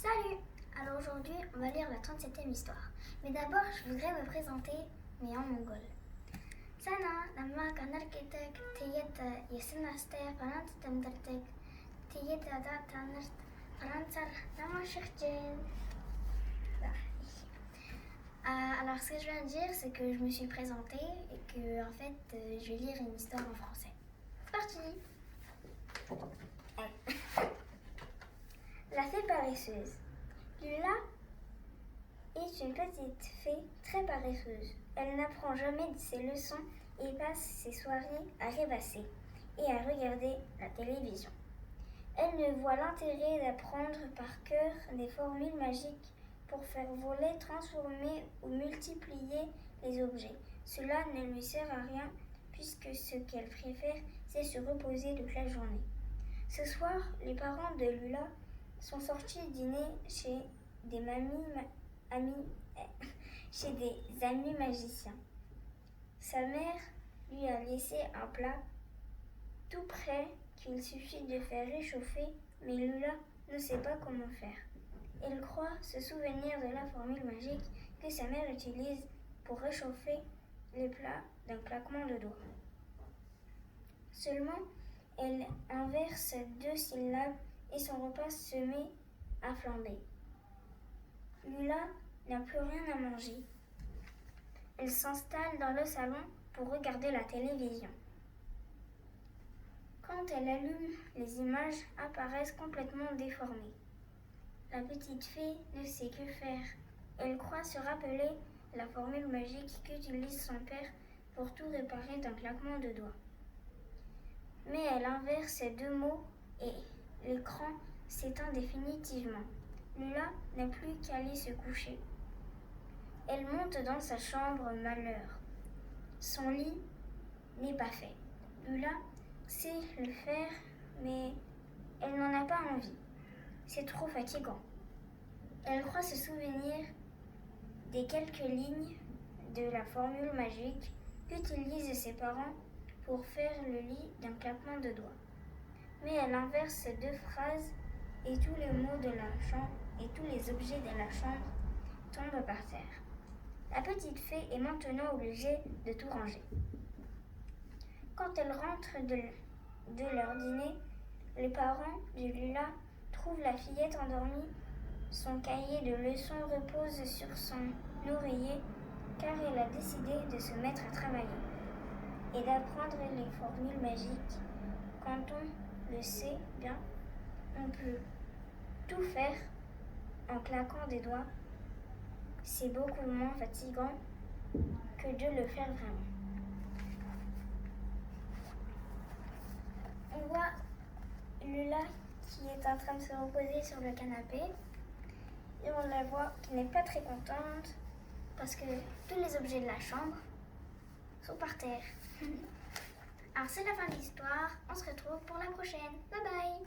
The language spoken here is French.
Salut! Alors aujourd'hui, on va lire la 37e histoire. Mais d'abord, je voudrais me présenter, mais en mongol. Sana, nama kanarketek, tiyet yesinaste, parantamdartek, tiyet datanart, parantsar, nama shirjen. Alors, ce que je viens de dire, c'est que je me suis présentée et que, en fait, je vais lire une histoire en français. C'est parti! La fée paresseuse. Lula est une petite fée très paresseuse. Elle n'apprend jamais ses leçons et passe ses soirées à rêvasser et à regarder la télévision. Elle ne voit l'intérêt d'apprendre par cœur des formules magiques pour faire voler, transformer ou multiplier les objets. Cela ne lui sert à rien puisque ce qu'elle préfère, c'est se reposer toute la journée. Ce soir, les parents de Lula sont sortis dîner chez des amis magiciens. Sa mère lui a laissé un plat tout prêt qu'il suffit de faire réchauffer, mais Lula ne sait pas comment faire. Elle croit se souvenir de la formule magique que sa mère utilise pour réchauffer les plats d'un claquement de doigts. Seulement, elle inverse 2 syllabes et son repas se met à flamber. Lula n'a plus rien à manger. Elle s'installe dans le salon pour regarder la télévision. Quand elle allume, les images apparaissent complètement déformées. La petite fée ne sait que faire. Elle croit se rappeler la formule magique qu'utilise son père pour tout réparer d'un claquement de doigts. Mais elle inverse ces 2 mots et l'écran s'éteint définitivement. Lula n'a plus qu'à aller se coucher. Elle monte dans sa chambre malheur. Son lit n'est pas fait. Lula sait le faire, mais elle n'en a pas envie. C'est trop fatigant. Elle croit se souvenir des quelques lignes de la formule magique qu'utilisent ses parents pour faire le lit d'un claquement de doigts. Mais elle inverse ces 2 phrases et tous les mots de la chambre et tous les objets de la chambre tombent par terre. La petite fée est maintenant obligée de tout ranger. Quand elle rentre de leur dîner, les parents de Lula trouvent la fillette endormie. Son cahier de leçons repose sur son oreiller car elle a décidé de se mettre à travailler et d'apprendre les formules magiques. Quand on le sait bien, on peut tout faire en claquant des doigts. C'est beaucoup moins fatigant que de le faire vraiment. On voit Lula qui est en train de se reposer sur le canapé et on la voit qui n'est pas très contente parce que tous les objets de la chambre sont par terre. Alors c'est la fin de l'histoire, on se retrouve pour la prochaine. Bye bye!